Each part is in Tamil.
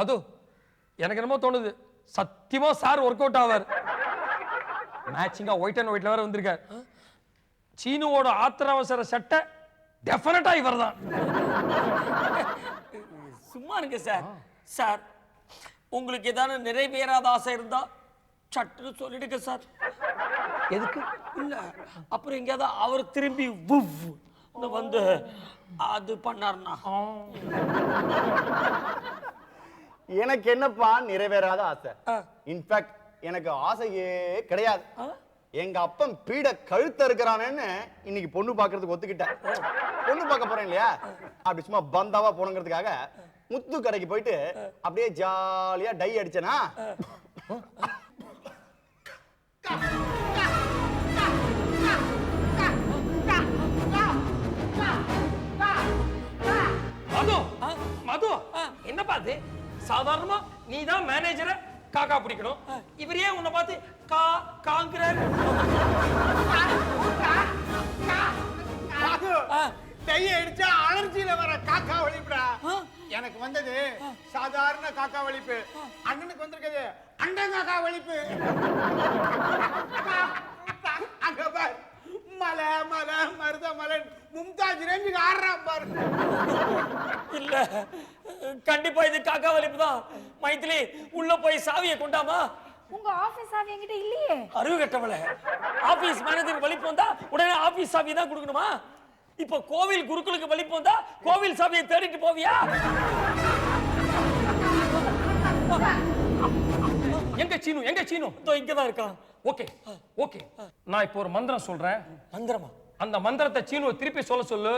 மது எனக்கு என்னமோ தோணுது சத்தியமா சார் ஒர்க் அவுட் ஆவார். மேட்சிங்கா ஒயிட் அண்ட் ஒயிட்ல வேற வந்திருக்கார். சீனுவோட ஆத்திர அவசர சட்டை டெஃபினட்டா இவர் தான். சும்மா இருங்க சார். சார் உங்களுக்கு ஏதாவது நிறைவேறாத ஆசை இருந்தா சட்டுன்னு சொல்லிடுங்க சார். எதுக்கு இல்ல அப்புறம் எங்கேயாவது அவர் திரும்பி வந்து அது பண்ணாருன்னா. எனக்கு என்னப்பா நிறைவேறாத ஆசை? இன்ஃபேக்ட் எனக்கு ஆசையே கிடையாது. எங்க அப்பன் பீட கழுத்த இருக்கிறானேன்னு இன்னைக்கு பொண்ணு பாக்குறதுக்கு ஒத்துக்கிட்டேன். பொண்ணு பார்க்க போறேன் இல்லையா, அப்படி சும்மா பந்தாவா போனங்கிறதுக்காக முத்து கடைக்கு போயிட்டு அப்படியே ஜாலியா டை அடிச்சனா. மது மது என்ன பாத்து சாதாரணமா நீ தான் மேனேஜரை காக்கா பிடிக்கணும். இவரே உன்னை பார்த்து கா காங்கிரர். டை அடிச்சா அலர்ஜியில வர காக்கா வலிப்புடா. எனக்கு வந்தது சாதாரண காக்கா வலிப்பு. அண்ணனுக்கு வந்திருக்குது அண்டங்காக்கா வலிப்பு. அங்க பாரு மலை மலை மருத மலை மும்தாஜ் ரேஞ்சுக்கு ஆடுறான் பாரு. இல்ல கண்டிப்பா இது காக்கா வலிப்பு தான். மைத்திலி உள்ள போய் சாவியை கொண்டாமா. உங்க ஆபீஸ் சாவி என்கிட்ட இல்லையே. அறிவு கட்டவள. ஆபீஸ் மேனேஜர் வலிப்பு வந்தா உடனே ஆபீஸ் சாவி தான் கொடுக்கணுமா? இப்ப கோவில் குருக்களுக்கு வலிப்பு வந்தா கோவில் சாவியை தேடிட்டு போவியா? எங்க சீனு எங்க சீனு? இதோ இங்கதான் இருக்கான். ஓகே ஓகே நான் இப்போ ஒரு மந்திரம் சொல்றேன். மந்திரமா? அந்த மந்திரத்தை சீனுவை திருப்பி சொல்ல சொல்லு.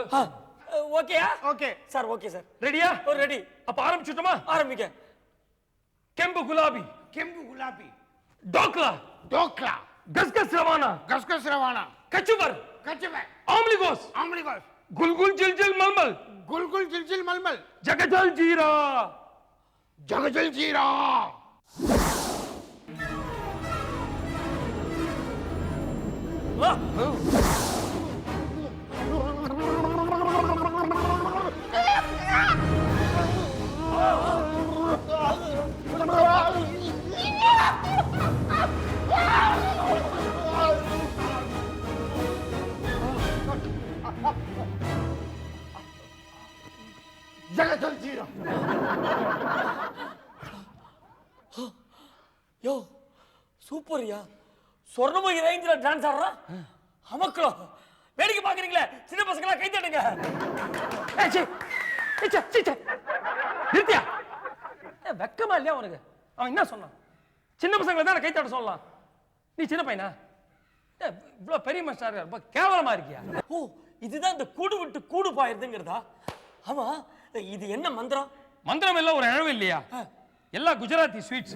ஓகேயா? Okay sir. Okay sir. ரெடியா? ரெடி. அப்ப ஆரம்பிச்சுட்டோமா? ஆரம்பிக்க. கெம்பு குலாபி கெம்பு குலாபி டோக்லா டோக்லா கஸ்கஸ் ரவானா கஸ்கஸ் ரவானா கச்சுவர் கச்சவே ஆம்லிகோஸ் ஆம்லிகோஸ் குல்குல் ஜில்ஜில் மல்மல் குல்குல் ஜில்ஜில் மல்மல் ஜகஜல் ஜீரா ஜகஜல் ஜீரா. ஜகஜல் ஜீரா. யோ சூப்பர்யா. சொர்ணமுகி ரேஞ்சில டான்ஸ் ஆடுறான். அமக்கலாம். வேடிக்கை பாக்குறீங்களே சின்ன பசங்களா கை தட்டுங்க. நிறுத்தியா? வெக்கமா இல்லையா உனக்கு? அவன் என்ன சொன்னான்? சின்ன பசங்களை தான் கை தட்ட சொல்லலாம். நீ சின்ன பையனா? இவ்வளவு பெரிய மாஸ்டர் ரொம்ப கேவலமா இருக்கியா? ஓ இதுதான் இந்த கூடு விட்டு கூடு பாயிருதுங்கிறதா? ஆமா இது என்ன மந்திரம்? மந்திரம் எல்லாம் ஒரு இழவு இல்லையா? எல்லாம் குஜராத்தி ஸ்வீட்ஸ்.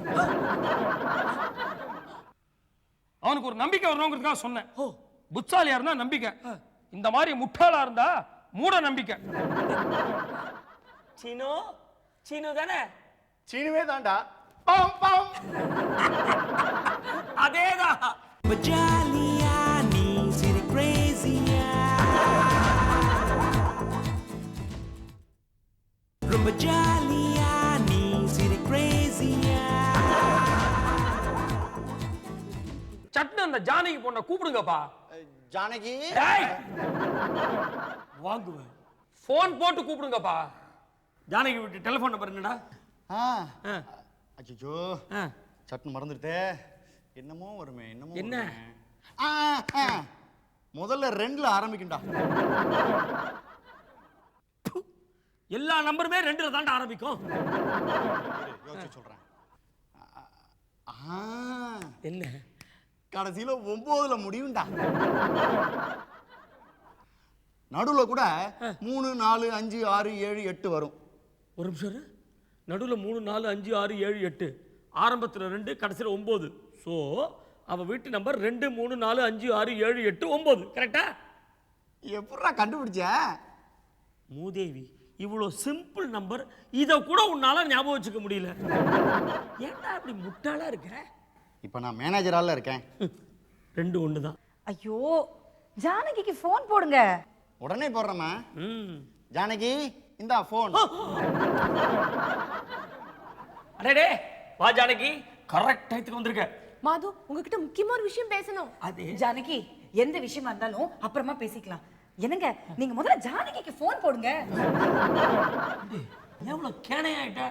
அவனுக்கு ஒரு நம்பிக்கை வரணுங்கிறதுக்காக சொன்னேன். புத்தாலியா இருந்தா நம்பிக்கை, இந்த மாதிரி முட்டாளா இருந்தா மூட நம்பிக்கை. சீனு சீனு தானே? சீனுவே தான்டா. பாம் பாம். அதேதான். Bajalia needs it crazy. Rumba Jalia needs it crazy. சட்னு அந்த ஜானகி பொண்ணை கூப்பிடுங்கப்பா. ஜானகி வாங்குவேன். போன் போட்டு கூப்பிடுங்கப்பா. ஜானகி விட்டு டெலிபோன் நம்பர் என்னடா? அச்சோ சட்னு மறந்துட்டே. என்னமோ வருமே என்னமோ என்ன? முதல்ல 2ல ஆரம்பிக்கும்டா. எல்லா நம்பருமே 2ல தான்டா ஆரம்பிக்கும். யோசிச்சு சொல்றேன். என்ன? கடைசியில 9ல முடியும்டா. நடுவுல கூட 3 4 5 6 7 8 வரும். ஒரு நிமிஷம். நடுவுல 3 4 5 6 7 8, ஆரம்பத்துல 2 கடைசியில 9. சோ அவ வீட்டு நம்பர் 2 3 4 5 6 7 8 9. கரெக்டா? எப்படா கண்டுபிடிச்ச? மூதேவி, இவ்வளவு சிம்பிள் நம்பர் இத கூட உன்னால ஞாபகம் வச்சுக்க முடியல. ஏன்டா இப்படி முட்டாளா இருக்க? இப்ப நான் மேனேஜரால இருக்கேன். 2 1 தான். ஐயோ ஜானகிக்கு போன் போடுங்க. உடனே போடுறேம்மா. ஜானகி இந்தா போன். அடடே வா ஜானகி, கரெக்ட் டைத்துக்கு வந்திருக்க. மாது, உங்ககிட்ட முக்கியமா ஒரு விஷயம் பேசணும். அது ஜானகி எந்த விஷயமா இருந்தாலும் அப்புறமா பேசிக்கலாம். என்னங்க நீங்க முதல்ல ஜானகிக்கு ஃபோன் போடுங்க. எவ்வளவு கேனையாயிட்ட.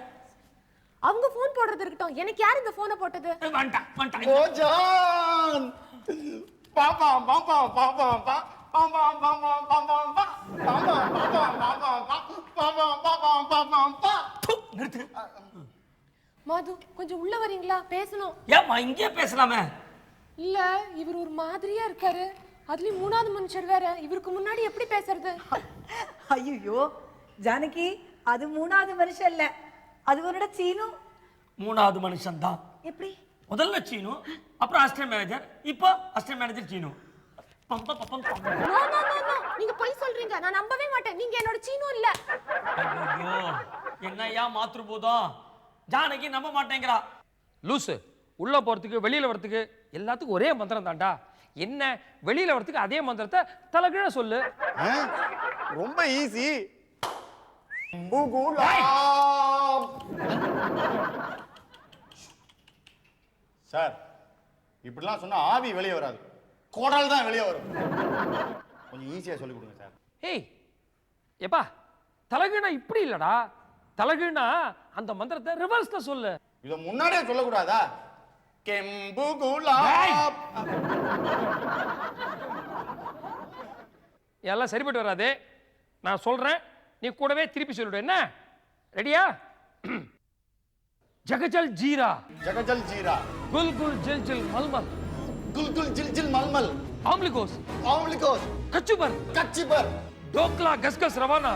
அவங்க போன் போடுறது இருக்கட்டும், எனக்கு யார் இந்த போனை போட்டது? வந்துட்டான். ஓ ஜான் பாப்பா பாப்பா பாப்பா பா பாப்பா பாப்பா பாப்பா பா பாப்பா பாப்பா பாப்பா பாப்பா பாப்பா பா. நிறுத்து. மாது, கொஞ்சம் உள்ள வரீங்களா? பேசணும். ஏம்மா இங்கே பேசலாமே? இல்ல, இவர் ஒரு மாதிரியா இருக்காரு. அதுலயும் மூணாவது மனுஷர் வேற. இவருக்கு முன்னாடி எப்படி பேசுறது? ஐயோ ஜானகி, அது மூணாவது மனுஷன் இல்ல, அது உன்னோட சீனு. மூணாவது மனுஷன் தான். எப்படி? முதல்ல சீனு, அப்புறம் அசிஸ்டன்ட் மேனேஜர், இப்போ அசிஸ்டன்ட் மேனேஜர் சீனு. பம்ப பப்பம் பம். நோ நோ நோ நோ, நீங்க பொய் சொல்றீங்க. நான் நம்பவே மாட்டேன். நீங்க என்னோட சீனு இல்ல. ஐயோ, என்னையா மாத்துருபோதும் ஜானகி நம்ப மாட்டேங்கிறா. லூசு, உள்ள போறதுக்கு வெளியில வரதுக்கு எல்லாத்துக்கும் ஒரே மந்திரம் தான்டா. என்ன, வெளியில வரதுக்கு அதே மந்திரத்தை தலைகீழ சொல்லு. ரொம்ப ஈஸி. சார், இப்படிலாம் சொன்னா ஆவி வெளியே வராது, குடல் தான் வெளியே வரும். கொஞ்சம் ஈஸியா சொல்லி கொடுங்க சார். ஏய் எப்பா, தலைகீழா இப்படி இல்லடா. தலைகீழா அந்த மந்திரத்தை ரிவர்ஸ்ல சொல்லு. இத முன்னாடியே சொல்லக்கூடாதா? கெம்பு குலாப். எல்லாம் சரிப்பட்டு வராது. நான் சொல்றேன், நீ கூடவே திருப்பி சொல்லிடு. என்ன, ரெடியா? ஜகஜல் ஜீரா, ஜகஜல் ஜீரா, குல் குல் ஜில் ஜில் மல்மல், குல் குல் ஜில் ஜில் மல்மல், ஆம்லிகோஸ், ஆம்லிகோஸ், கச்சுபர், கச்சிபர், டோக்லா கஸ்கஸ் ரவானா,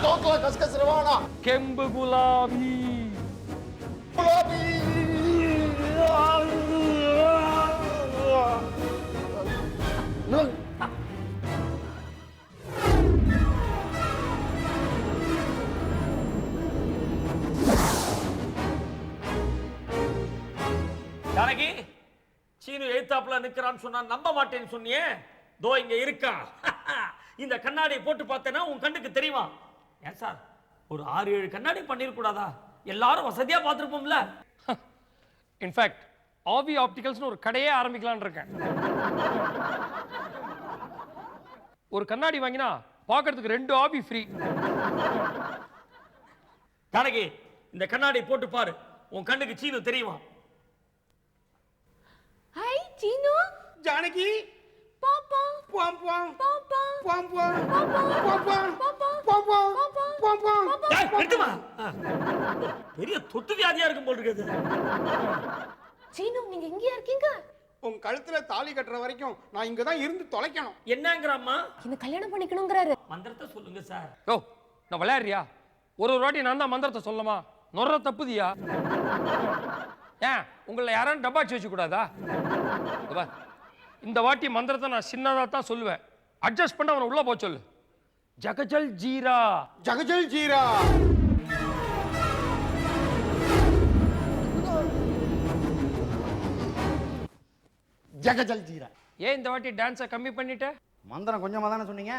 டோக்லா கஸ்கஸ் ரவானா, கெம்பு குலாபி, குலாபி. ஜானகி, சீனு எழுத்தாப்புல நிக்கிறான்னு சொன்னா நம்ப மாட்டேன்னு சொன்னியே, தோ இங்க இருக்கா. இந்த கண்ணாடியை போட்டு பார்த்தேன்னா உன் கண்ணுக்கு தெரியுமா? ஏன் சார், ஒரு 6-7 கண்ணாடி பண்ணிருக்கூடாதா? எல்லாரும் வசதியா பார்த்துருப்போம்ல. இன்ஃபேக்ட் ஆவி ஆப்டிகல்ஸ்னு ஒரு கடையே ஆரம்பிக்கலாம்னு இருக்கேன். ஒரு கண்ணாடி வாங்கினா பார்க்கறதுக்கு 2 ஆவி ஃப்ரீ. ஜானகி, இந்த கண்ணாடி போட்டு பாரு, உன் கண்ணுக்கு சீனு தெரியுமா? ஹாய் சீனு. ஜானகி பாப்பா பாம் பாம் பாப்பா பாம் பாம் பாப்பா பாம் பாம் பாப்பா பாம் பாம் பாம் பாம். டேய், நிறுத்துமா. பெரிய தொத்து வியாதியா இருக்கும் போல் இருக்குது. சீனு, நீங்க எங்கயா இருக்கீங்க? உன் கழுத்துல தாலி கட்டுற வரைக்கும் நான் இங்க தான் இருந்து தொலைக்கணும். என்னங்கறாம்மா? இந்த கல்யாணம் பண்ணிக்கணும்ங்கறாரு. மந்திரத்தை சொல்லுங்க சார். ஓ, நான் விளையாடுறியா? ஒரு வாட்டி நான் தான் மந்திரத்தை சொல்லமா? நொற தப்புதியா? ஏன் உங்களை யாரும் டப்பாச்சு வச்சு கூடாதா? இந்த வாட்டி மந்திரத்தை நான் சின்னதா தான் சொல்லுவேன். அட்ஜஸ்ட் பண்ண அவனை உள்ள போக சொல்லு. ஜகஜல் ஜீரா, ஜகஜல் ஜீரா. ஜகஜல் ஜீரா. ஏன் இந்த வாட்டி டான்ஸை கம்மி பண்ணிட்ட? மந்திரம் கொஞ்சமா தானே சொன்னீங்க,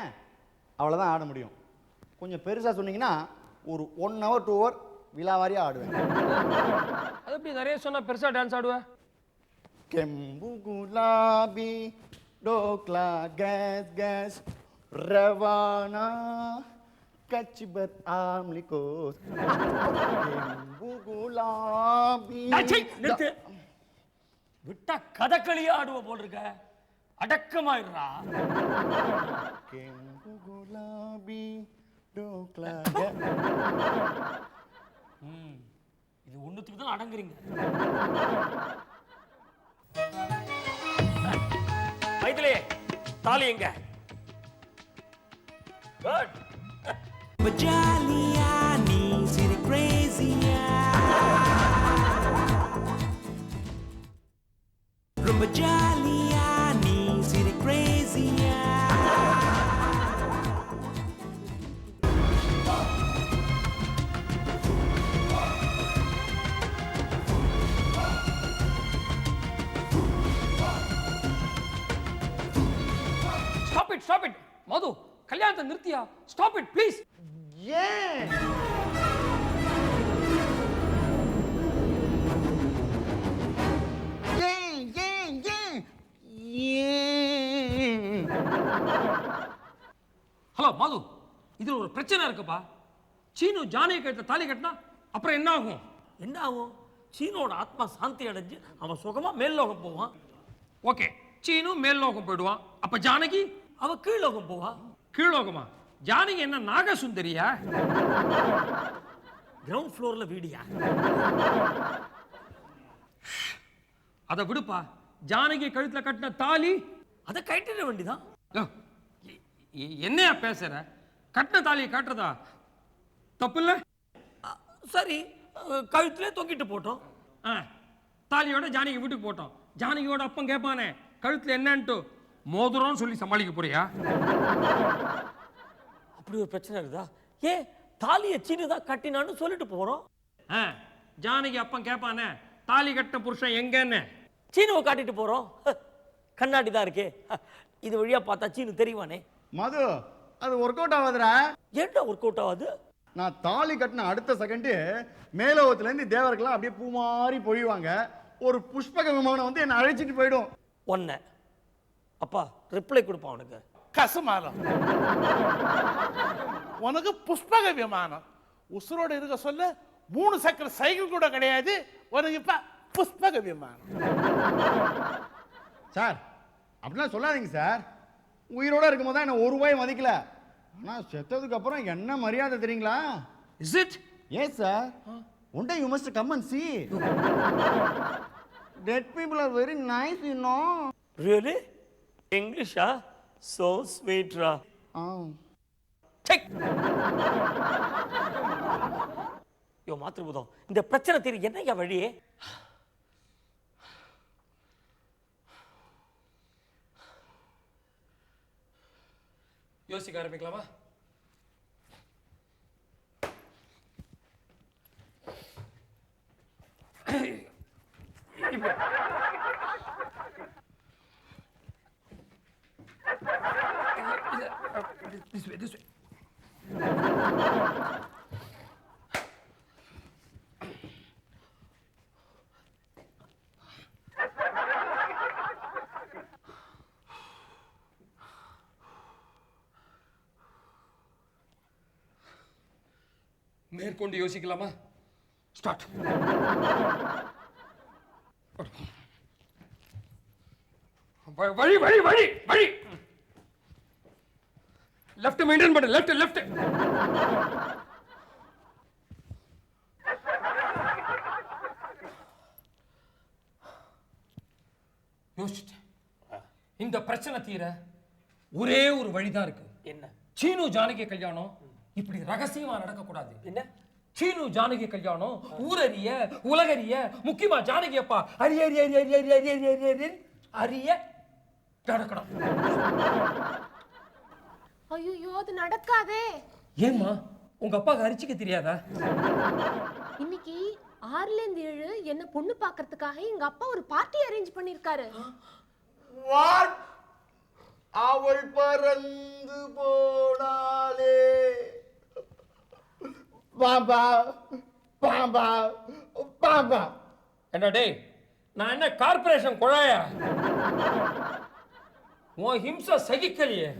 அவ்வளவுதான் ஆட முடியும். கொஞ்சம் பெருசா சொன்னீங்கன்னா ஒரு 1 hour 2 hour விழாவாரியா ஆடுவேன். அது எப்படி நிறைய சொன்னா பெருசா டான்ஸ் ஆடுவேன்? கெம்பு குலாபி, டோக்லா கேஸ் கேஸ், ரவானா, கச்சிபர் ஆம்லிகோஸ், கெம்பு குலாபி. டேய், நிறுத்து. விட்டா கதகளியா ஆடுவ போல் இருக்க. அடக்கமாயிடுறா. கெம்பு குலாபி, டோக்லா இது ஒண்ணுத்துக்கு தான் அடங்குறீங்க. மைதிலே, தாலி எங்க? Good. But jolly, I need city crazy. Rumba jolly, I need city crazy. Stop it, மது, கல்யாணத்தை நிறுத்தியா? Stop it, please. ஏன் ஹலோ மாது, இதுல ஒரு பிரச்சனை இருக்குப்பா. சீனு ஜானகி கழுத்துல தாலி கட்டினா அப்புறம் என்ன ஆகும்? என்ன ஆகும்? சீனோட ஆத்மா சாந்தி அடைஞ்சு அவன் சுகமா மேல்லோகம் போவான். ஓகே, சீனு மேல் லோகம் போயிடுவான். அப்ப ஜானகி அவ கீழ்லோகம் போவா. கீழ்லோகமா? ஜானகி என்ன நாகசுந்தரியா? கிரவுண்ட் ஃப்ளோர்ல வீடியா? அதை விடுப்பா. ஜானகி கழுத்துல கட்டின தாலி அதை கட்டிட வேண்டிதான். யோ, என்னையா பேசுற? கட்டின தாலியை காட்டுறதா தப்பு இல்ல? சரி, கழுத்துல தொங்கிட்டு போட்டோம். தாலியோட ஜானகி வீட்டுக்கு போட்டோம். ஜானகியோட அப்பன் கேட்பானே கழுத்துல என்னன்ட்டு, மோதிரம்னு சொல்லி சமாளிக்க போறியா? அப்படி ஒரு பிரச்சனை இருக்குதா? ஏ, தாலியை சீனு தான் கட்டினான்னு சொல்லிட்டு போறோம். ஜானகி அப்பன் கேட்பானே தாலி கட்டின புருஷன் எங்கன்னு, சீனுவை காட்டிட்டு போறோம். கண்ணாடி தான் இருக்கே, இது வழியா பார்த்தா சீனு தெரியுவானே. மது, அது ஒர்க் அவுட் ஆகாதுடா. ஏன்டா ஒர்க் அவுட் ஆகாது? நான் தாலி கட்டின அடுத்த செகண்ட் மேலோகத்துல இருந்து தேவர்கள்லாம் அப்படியே பூ மாதிரி பொழிவாங்க. ஒரு புஷ்பக விமானம் வந்து என்னை அழைச்சிட்டு போயிடும். ஒன்ன அப்பா ரிப்ளை கொடுப்பான் உனக்கு. கசுமாலம். உனக்கு புஷ்பக விமானம் உசுரோட இருக்க சொல்ல 3 சக்கர சைக்கிள் கூட கிடையாது. உனக்கு இப்ப புஷ்பக விமானம். சார், அப்படிலாம் சொல்லாதீங்க சார். உயிரோட இருக்கும்போது தான் என்ன ஒரு ரூபாய் மதிக்கல. ஆனா செத்ததுக்கு அப்புறம் என்ன மரியாதை தெரியுங்களா? Is it? Yes, sir. One day you must come and see. Dead people are very nice, you know. Really? English-ஆ? So sweet-ரா. Check. யோ மாத்திருபுதம், இந்த பிரச்சனை தீர என்னையா வழி? யோசிக்க ஆரம்பிக்கலாமா? This way. மேற்கொண்டு யோசிக்கலாமா? ஸ்டார்ட். வழி வழி வழி வழி. லெஃப்ட் மெயின்டைன் பண்ணு. Left left. யோசிச்சிட்டேன். இந்த பிரச்சனை தீர ஒரே ஒரு வழிதான் இருக்கு. என்ன? சீனு ஜானகி கல்யாணம் இப்படி ரகசியமா நடக்க கூடாது. என்ன? சீனு ஜானகி கல்யாணம் ஊரறிய உலகறிய, முக்கியமா ஜானகி அப்பா அரிய அரிய அரிய அரிய அரிய அரிய அரிய அரிய அரிய நடக்கணும். ஐயோ, அது நடக்காதே. ஏம்மா, உங்க அப்பாக்கு அரிச்சிக்க தெரியாதா? இன்னைக்கு 6ல இருந்து 7 என்ன பொண்ணு பார்க்கிறதுக்காக எங்க அப்பா ஒரு பார்ட்டி அரேஞ்ச் பண்ணிருக்காரு. What? அவள் பறந்து போனாலே. பாம்பா பாம்பா பாம்பா. என்ன டேய், நான் என்ன கார்பரேஷன் குழாயா? உன் ஹிம்சா சகிக்கலையே.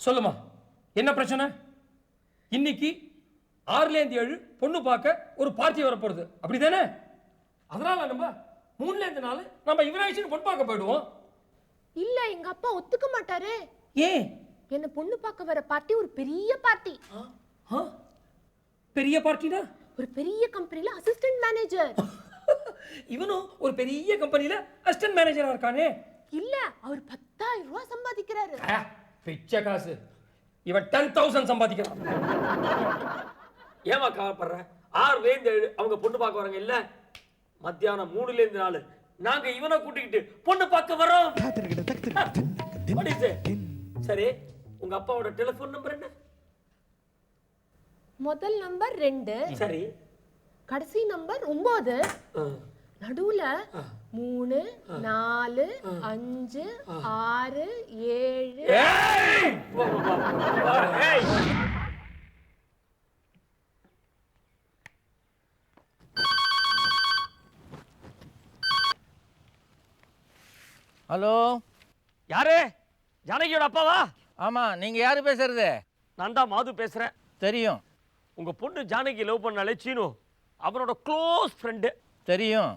சொல்லுமா, என்ன பிரச்சனை? இன்னைக்கு 6ல இருந்து 7 பொண்ணு பார்க்க ஒரு பார்ட்டி வர போறது, அப்படிதானே? அதனால நம்ம 3ல இருந்து 4 நம்ம இவராய்ச்சின்னு பொண்ணு பார்க்க போயிடுவோம். இல்ல, எங்க அப்பா ஒத்துக்க மாட்டாரு. ஏன்? என்ன பொண்ணு பார்க்க வர பார்ட்டி ஒரு பெரிய பார்ட்டி. பெரிய பார்ட்டினா? ஒரு பெரிய கம்பெனில அசிஸ்டன்ட் மேனேஜர். இவனும் ஒரு பெரிய கம்பெனில அசிஸ்டன்ட் மேனேஜரா இருக்கானே. இல்ல, அவர் 10,000 ரூபாய் சம்பாதிக்கிறாரு. பிச்சை காசு. இவன் 10,000 சம்பாதிக்கிறான். ஏமா கவலைப்படுற? 6ல இருந்து 7 அவங்க பொண்ணு பார்க்க வராங்க இல்ல? மத்தியானம் 3ல இருந்து 4 நாங்க இவனை கூட்டிக்கிட்டு பொண்ணு பார்க்க வரோம். What is it? சரி, உங்க அப்பாவோட டெலிபோன் நம்பர் என்ன? முதல் நம்பர் 2, சரி, கடைசி நம்பர் 9, நடுவுல 3, 4, 5, 6, 7. ஹலோ, யாரு? ஜானகியோட அப்பாவா? ஆமா, நீங்க யாரு பேசுறது? நான் தான் மாது பேசுறேன். தெரியும். உங்க பொண்ணு ஜானகி லவ் பண்ணாலே சீனு அவனோட க்ளோஸ் ஃப்ரெண்டு. தெரியும்.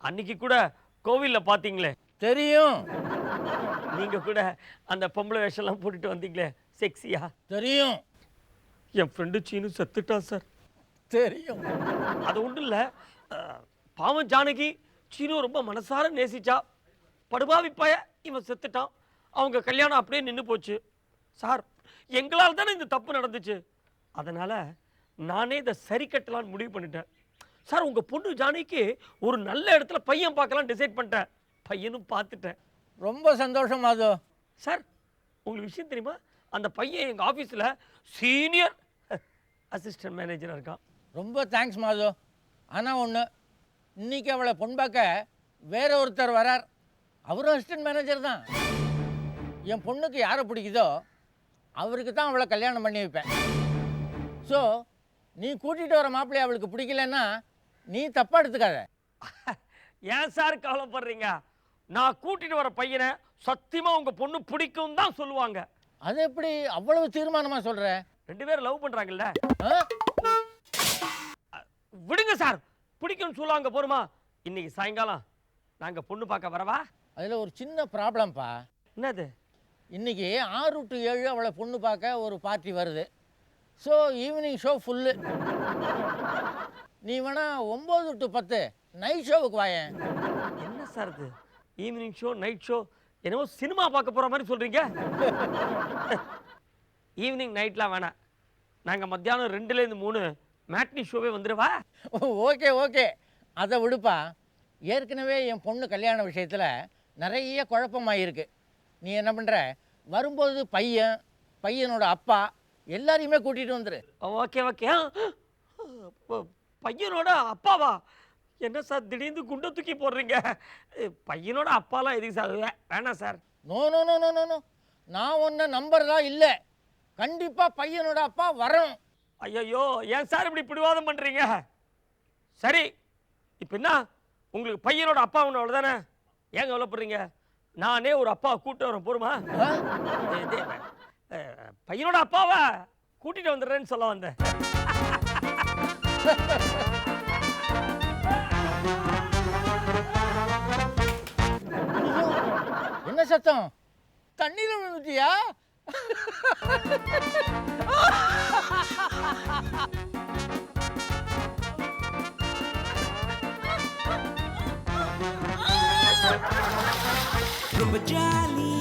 அன்னைக்கு கூட கோவில்ல பாத்தீங்களே. தெரியும். நீங்க கூட அந்த பொம்பளை வேஷம்லாம் போட்டுட்டு வந்தீங்களே செக்ஸியா. தெரியும். என் ஃப்ரெண்டு சீனு செத்துட்டான் சார். தெரியும். அது ஒன்றும் இல்லை, பாவம் ஜானகி சீனு ரொம்ப மனசார நேசிச்சா. படுபாவி பய இவன் செத்துட்டான். அவங்க கல்யாணம் அப்படியே நின்று போச்சு சார். எங்களால் தானே இந்த தப்பு நடந்துச்சு. அதனால நானே இதை சரி கட்டலான்னு முடிவு பண்ணிட்டேன் சார். உங்க பொண்ணு ஜானகிக்கு ஒரு நல்ல இடத்துல பையன் பார்க்கலாம் டிசைட் பண்ணிட்டேன். பையனும் பார்த்துட்டேன். ரொம்ப சந்தோஷம் மாது. சார் உங்களுக்கு விஷயம் தெரியுமா? அந்த பையன் எங்கள் ஆஃபீஸில் சீனியர் அசிஸ்டன்ட் மேனேஜராக இருக்கான். ரொம்ப தேங்க்ஸ் மாது. ஆனால் ஒன்று, இன்னைக்கு அவளை பொன்பாக்க வேற ஒருத்தர் வரார். அவரும் அசிஸ்டன்ட் மேனேஜர் தான். என் பொண்ணுக்கு யாரை பிடிக்குதோ அவருக்கு தான் அவளை கல்யாணம் பண்ணி வைப்பேன். ஸோ நீ கூட்டிகிட்டு வர மாப்பிள்ளைய அவளுக்கு பிடிக்கலன்னா நீ தப்பாக எடுத்துக்காத. ஏன் சார் கவலைப்படுறீங்க? நான் கூட்டிட்டு வர பையனை சத்தியமா உங்க பொண்ணு பிடிக்கும் தான் சொல்லுவாங்க. அது எப்படி அவ்வளவு தீர்மானமாக சொல்கிற? 2 பேரும் லவ் பண்றாங்கல்ல. ஆ? விடுங்க சார், பிடிக்கும்னு சொல்லுவாங்க போருமா. இன்னைக்கு சாயங்காலம் நாங்க பொண்ணு பார்க்க வரவா? அதில் ஒரு சின்ன ப்ராப்ளம்ப்பா. என்னது? இன்றைக்கி 6 to 7 அவளை பொண்ணு பார்க்க ஒரு பார்ட்டி வருது. So evening show full. நீ வேணா 9 to 10 நைட் ஷோவுக்கு வாயேன். என்ன சார் இது? ஈவினிங் ஷோ, நைட் ஷோ, என்னவோ சினிமா பார்க்க போற மாதிரி சொல்றீங்க. ஈவினிங் நைட்லாம் வேணாம். நாங்க மத்தியானம் 2லேருந்து 3 மேட்னி ஷோவே வந்துடுவா. ஓகே ஓகே, அதை விடுப்பா. ஏற்கனவே என் பொண்ணு கல்யாண விஷயத்தில் நிறைய குழப்பமாயிருக்கு. நீ என்ன பண்ணுற, வரும்போது பையனோட அப்பா எல்லாரையுமே கூட்டிகிட்டு வந்துரு. Okay okay. பையனோட அப்பாவா? என்ன சார் திடீர்னு குண்டை தூக்கி போடுறீங்க? பையனோட அப்பாலாம் எதுக்கு சார்? வேணாம் sir. No no no no no no, நான் ஒன்றை நம்புறதா இல்லை. கண்டிப்பாக பையனோட அப்பா வரணும். ஐயோ, ஏன் சார் இப்படி பிடிவாதம் பண்ணுறீங்க? சரி, இப்போ என்ன உங்களுக்கு பையனோட அப்பா ஒன்று அவ்வளோதானே? ஏன் கவலைப்படுறீங்க? நானே ஒரு அப்பா கூப்பிட்டு வரேன் போருமா? பையனோட அப்பாவை கூட்டிட்டு வந்துடுறேன்னு சொல்ல வந்தேன். என்ன சத்தம்? தண்ணீர் விழுந்துட்டியா? ரொம்ப ஜாலியா